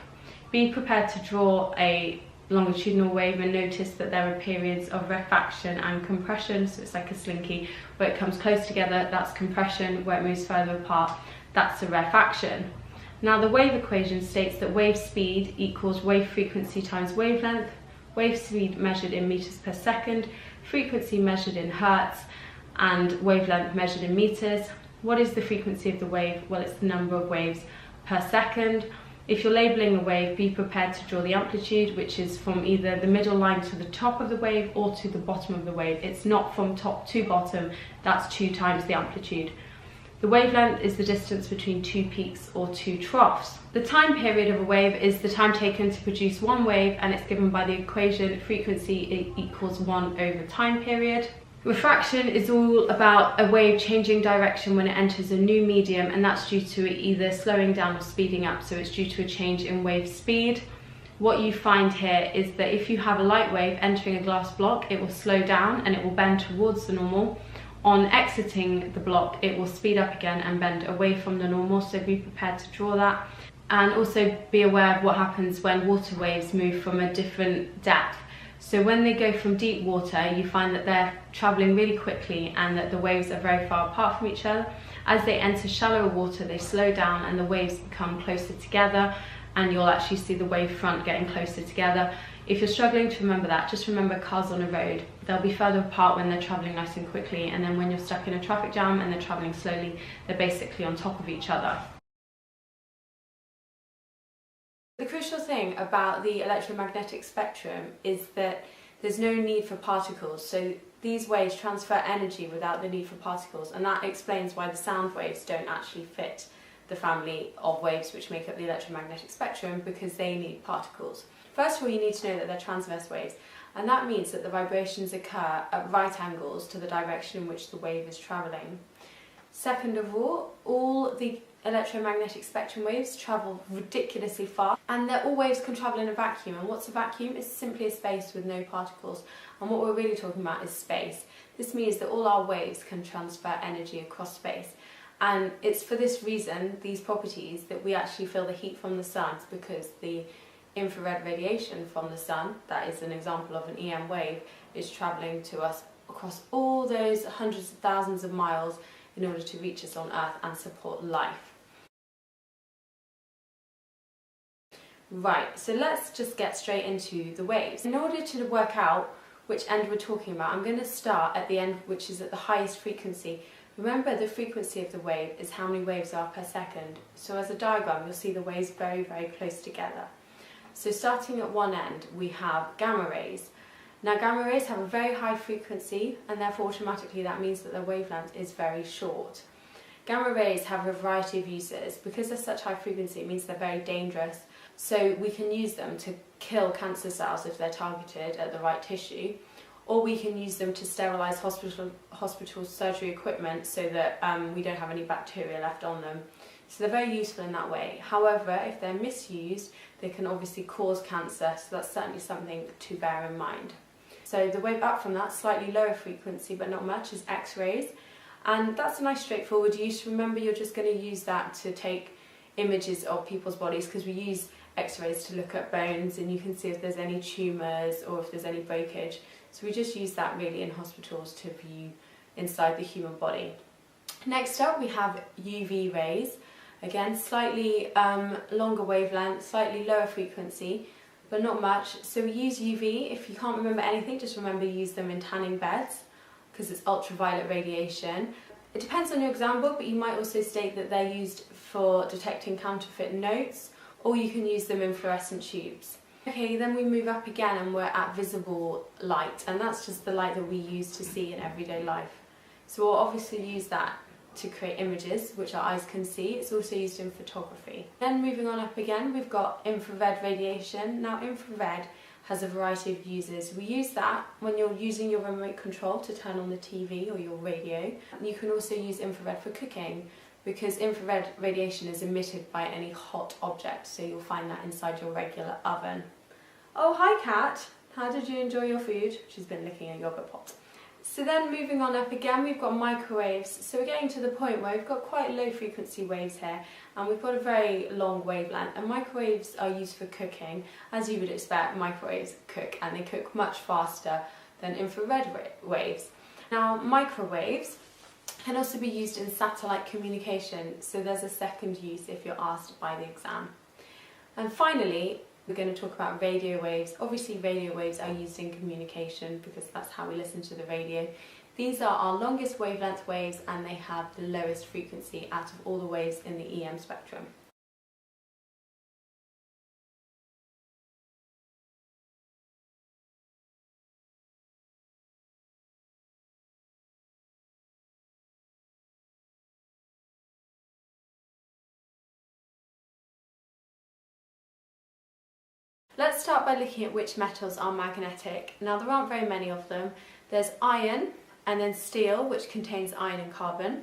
Be prepared to draw a longitudinal wave and notice that there are periods of rarefaction and compression, so it's like a slinky. Where it comes close together, that's compression. Where it moves further apart, that's a rarefaction. Now, the wave equation states that wave speed equals wave frequency times wavelength, wave speed measured in meters per second, frequency measured in hertz, and wavelength measured in meters. What is the frequency of the wave? Well, it's the number of waves per second. If you're labelling a wave, be prepared to draw the amplitude, which is from either the middle line to the top of the wave or to the bottom of the wave. It's not from top to bottom, that's 2 times the amplitude. The wavelength is the distance between 2 peaks or 2 troughs. The time period of a wave is the time taken to produce one wave, and it's given by the equation frequency equals 1 over time period. Refraction is all about a wave changing direction when it enters a new medium, and that's due to it either slowing down or speeding up, so it's due to a change in wave speed. What you find here is that if you have a light wave entering a glass block, it will slow down and it will bend towards the normal. On exiting the block, it will speed up again and bend away from the normal, so be prepared to draw that. And also be aware of what happens when water waves move from a different depth. So when they go from deep water, you find that they're travelling really quickly and that the waves are very far apart from each other. As they enter shallower water, they slow down and the waves become closer together, and you'll actually see the wave front getting closer together. If you're struggling to remember that, just remember cars on a road. They'll be further apart when they're travelling nice and quickly, and then when you're stuck in a traffic jam and they're travelling slowly, they're basically on top of each other. The crucial thing about the electromagnetic spectrum is that there's no need for particles, so these waves transfer energy without the need for particles, and that explains why the sound waves don't actually fit the family of waves which make up the electromagnetic spectrum, because they need particles. First of all, you need to know that they're transverse waves, and that means that the vibrations occur at right angles to the direction in which the wave is travelling. Second of all the electromagnetic spectrum waves travel ridiculously fast, and all waves can travel in a vacuum. And what's a vacuum? It's simply a space with no particles, and what we're really talking about is space. This means that all our waves can transfer energy across space, and it's for this reason, these properties, that we actually feel the heat from the sun, because the infrared radiation from the sun, that is an example of an EM wave, is travelling to us across all those hundreds of thousands of miles in order to reach us on Earth and support life. Right, so let's just get straight into the waves. In order to work out which end we're talking about, I'm going to start at the end which is at the highest frequency. Remember, the frequency of the wave is how many waves are per second. So as a diagram, you'll see the waves very, very close together. So starting at one end, we have gamma rays. Now gamma rays have a very high frequency, and therefore automatically that means that their wavelength is very short. Gamma rays have a variety of uses. Because they're such high frequency, it means they're very dangerous. So we can use them to kill cancer cells if they're targeted at the right tissue, or we can use them to sterilise hospital surgery equipment so that we don't have any bacteria left on them. So they're very useful in that way. However, if they're misused, they can obviously cause cancer, so that's certainly something to bear in mind. So the wave up from that, slightly lower frequency but not much, is X-rays, and that's a nice straightforward use. Remember, you're just going to use that to take images of people's bodies, because we use X-rays to look at bones and you can see if there's any tumours or if there's any breakage. So we just use that really in hospitals to view inside the human body. Next up we have UV rays. Again, slightly longer wavelength, slightly lower frequency, but not much. So we use UV. If you can't remember anything, just remember use them in tanning beds, because it's ultraviolet radiation. It depends on your exam book, but you might also state that they're used for detecting counterfeit notes, or you can use them in fluorescent tubes. Okay, then we move up again and we're at visible light, and that's just the light that we use to see in everyday life. So we'll obviously use that to create images which our eyes can see. It's also used in photography. Then moving on up again, we've got infrared radiation. Now infrared has a variety of uses. We use that when you're using your remote control to turn on the TV or your radio. You can also use infrared for cooking, because infrared radiation is emitted by any hot object, so you'll find that inside your regular oven. Oh, hi Kat! How did you enjoy your food? She's been licking a yogurt pot. So then moving on up again, we've got microwaves. So we're getting to the point where we've got quite low frequency waves here, and we've got a very long wavelength, and microwaves are used for cooking. As you would expect, microwaves cook, and they cook much faster than infrared waves. Now microwaves can also be used in satellite communication, so there's a second use if you're asked by the exam. And finally, we're going to talk about radio waves. Obviously radio waves are used in communication because that's how we listen to the radio. These are our longest wavelength waves, and they have the lowest frequency out of all the waves in the EM spectrum. Let's start by looking at which metals are magnetic. Now there aren't very many of them. There's iron and then steel, which contains iron and carbon.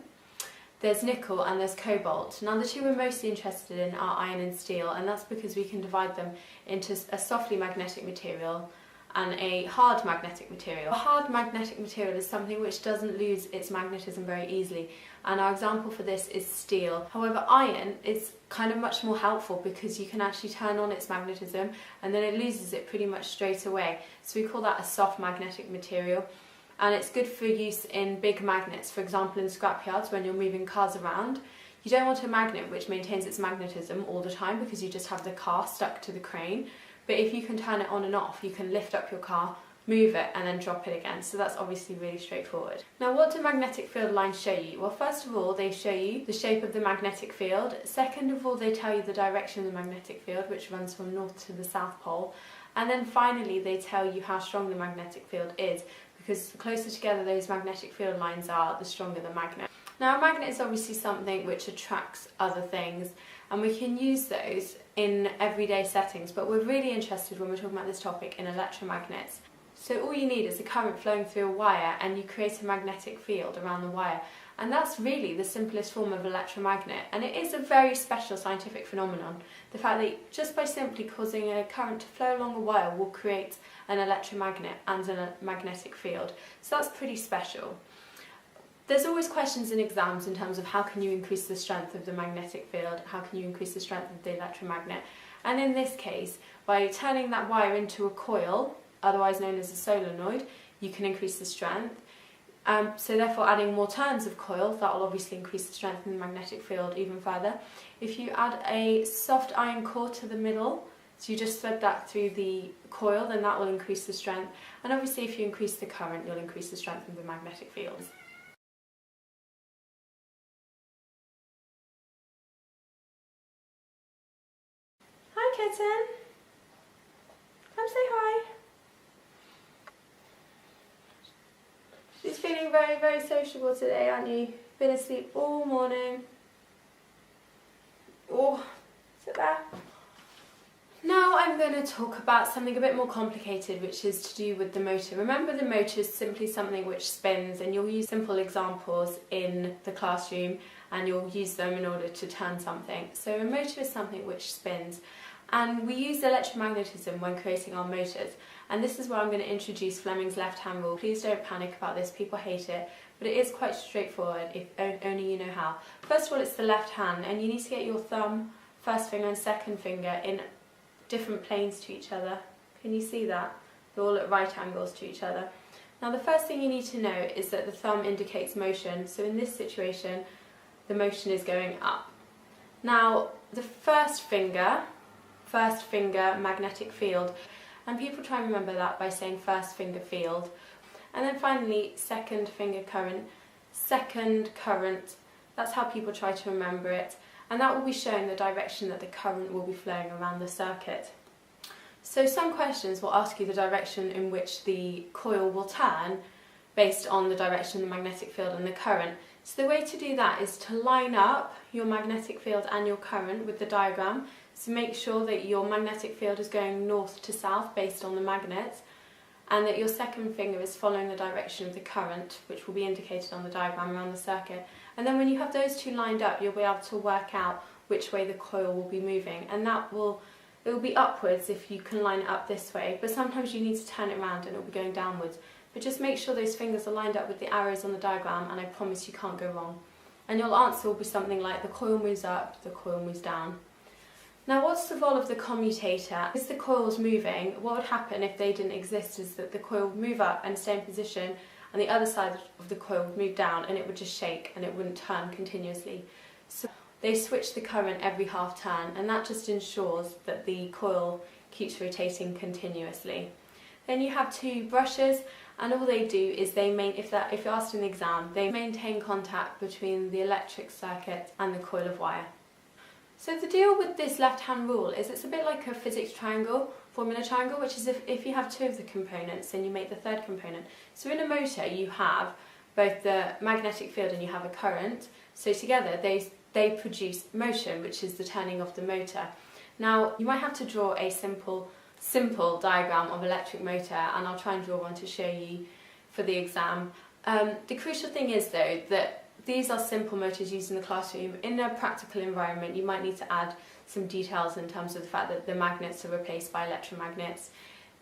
There's nickel and there's cobalt. Now the two we're mostly interested in are iron and steel, and that's because we can divide them into a softly magnetic material and a hard magnetic material. A hard magnetic material is something which doesn't lose its magnetism very easily, and our example for this is steel. However, iron is kind of much more helpful because you can actually turn on its magnetism and then it loses it pretty much straight away. So we call that a soft magnetic material. And it's good for use in big magnets, for example in scrapyards when you're moving cars around. You don't want a magnet which maintains its magnetism all the time because you just have the car stuck to the crane. But if you can turn it on and off, you can lift up your car, move it and then drop it again. So that's obviously really straightforward. Now what do magnetic field lines show you? Well, first of all they show you the shape of the magnetic field. Second of all they tell you the direction of the magnetic field, which runs from north to the south pole. And then finally they tell you how strong the magnetic field is, because the closer together those magnetic field lines are, the stronger the magnet. Now a magnet is obviously something which attracts other things, and we can use those in everyday settings, but we're really interested when we're talking about this topic in electromagnets. So all you need is a current flowing through a wire and you create a magnetic field around the wire. And that's really the simplest form of electromagnet, and it is a very special scientific phenomenon. The fact that just by simply causing a current to flow along a wire will create an electromagnet and a magnetic field. So that's pretty special. There's always questions in exams in terms of how can you increase the strength of the magnetic field, how can you increase the strength of the electromagnet. And in this case, by turning that wire into a coil, otherwise known as a solenoid, you can increase the strength. So therefore adding more turns of coil, that will obviously increase the strength in the magnetic field even further. If you add a soft iron core to the middle, so you just thread that through the coil, then that will increase the strength. And obviously if you increase the current, you'll increase the strength of the magnetic field. Hi kitten! Come say hi! She's feeling very, very sociable today, aren't you? Been asleep all morning. Oh, sit there. Now I'm going to talk about something a bit more complicated, which is to do with the motor. Remember, the motor is simply something which spins, and you'll use simple examples in the classroom and you'll use them in order to turn something. So a motor is something which spins, and we use electromagnetism when creating our motors. And this is where I'm going to introduce Fleming's left-hand rule. Please don't panic about this, people hate it, but it is quite straightforward if only you know how. First of all, it's the left hand, and you need to get your thumb, first finger and second finger in different planes to each other. Can you see that? They're all at right angles to each other. Now the first thing you need to know is that the thumb indicates motion, so in this situation the motion is going up. Now the first finger magnetic field, and people try and remember that by saying first finger field. And then finally second finger current, second current. That's how people try to remember it, and that will be showing the direction that the current will be flowing around the circuit. So some questions will ask you the direction in which the coil will turn based on the direction of the magnetic field and the current. So the way to do that is to line up your magnetic field and your current with the diagram. So make sure that your magnetic field is going north to south based on the magnet, and that your second finger is following the direction of the current, which will be indicated on the diagram around the circuit. And then when you have those two lined up, you'll be able to work out which way the coil will be moving, and it will be upwards if you can line it up this way, but sometimes you need to turn it around and it will be going downwards. But just make sure those fingers are lined up with the arrows on the diagram, and I promise you can't go wrong. And your answer will be something like the coil moves up, the coil moves down. Now what's the role of the commutator? As the coil's moving, what would happen if they didn't exist is that the coil would move up and stay in position, and the other side of the coil would move down, and it would just shake and it wouldn't turn continuously. So they switch the current every half turn, and that just ensures that the coil keeps rotating continuously. Then you have two brushes, and all they do is if you're asked in the exam, they maintain contact between the electric circuit and the coil of wire. So the deal with this left-hand rule is it's a bit like a physics triangle, formula triangle, which is if you have two of the components, then you make the third component. So in a motor you have both the magnetic field and you have a current, so together they produce motion, which is the turning of the motor. Now you might have to draw a simple simple diagram of electric motor, and I'll try and draw one to show you for the exam. The crucial thing is though that these are simple motors used in the classroom. In a practical environment you might need to add some details in terms of the fact that the magnets are replaced by electromagnets,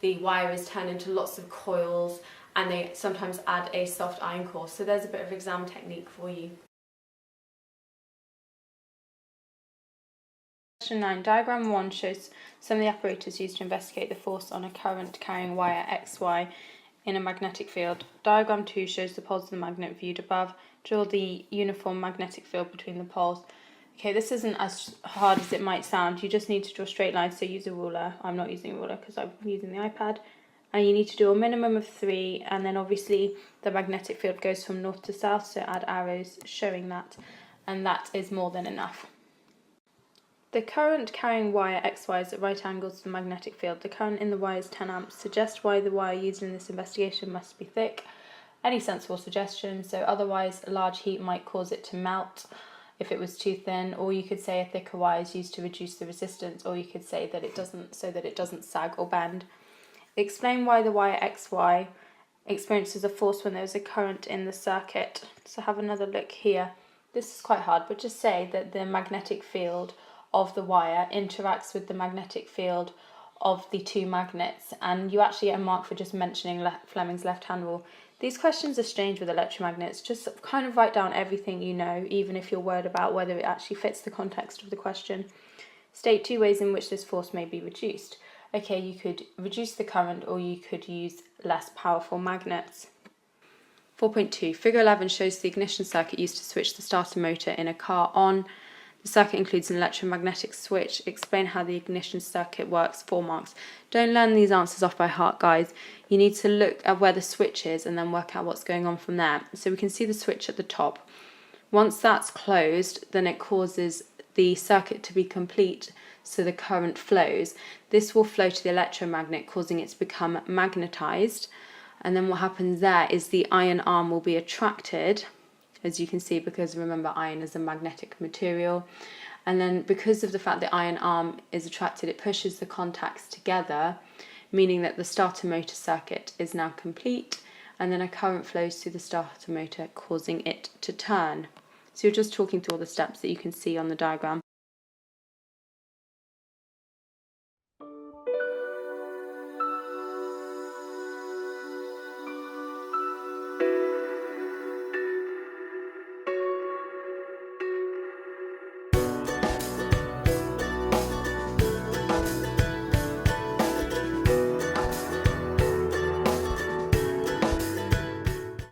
the wire is turned into lots of coils, and they sometimes add a soft iron core. So there's a bit of exam technique for you. Question 9. Diagram 1 shows some of the apparatus used to investigate the force on a current carrying wire XY in a magnetic field. Diagram 2 shows the poles of the magnet viewed above. Draw the uniform magnetic field between the poles. Okay, this isn't as hard as it might sound. You just need to draw straight lines, so use a ruler. I'm not using a ruler because I'm using the iPad. And you need to do a minimum of 3, and then obviously the magnetic field goes from north to south, so add arrows showing that, and that is more than enough. The current carrying wire XY is at right angles to the magnetic field. The current in the wire is 10 amps. Suggest why the wire used in this investigation must be thick. Any sensible suggestions? So otherwise a large heat might cause it to melt if it was too thin, or you could say a thicker wire is used to reduce the resistance, or you could say that it doesn't, so that it doesn't sag or bend. Explain why the wire XY experiences a force when there is a current in the circuit. So have another look here. This is quite hard, but just say that the magnetic field of the wire interacts with the magnetic field of the two magnets, and you actually get a mark for just mentioning Fleming's left-hand rule. These questions are strange with electromagnets. Just kind of write down everything you know, even if you're worried about whether it actually fits the context of the question. State 2 ways in which this force may be reduced. Okay, you could reduce the current, or you could use less powerful magnets. 4.2. Figure 11 shows the ignition circuit used to switch the starter motor in a car on. The circuit includes an electromagnetic switch. Explain how the ignition circuit works. 4 marks. Don't learn these answers off by heart, guys. You need to look at where the switch is and then work out what's going on from there. So we can see the switch at the top. Once that's closed, then it causes the circuit to be complete, so the current flows. This will flow to the electromagnet, causing it to become magnetized. And then what happens there is the iron arm will be attracted, as you can see, because remember iron is a magnetic material, and then because of the fact the iron arm is attracted, it pushes the contacts together, meaning that the starter motor circuit is now complete, and then a current flows through the starter motor, causing it to turn. So you're just talking through all the steps that you can see on the diagram.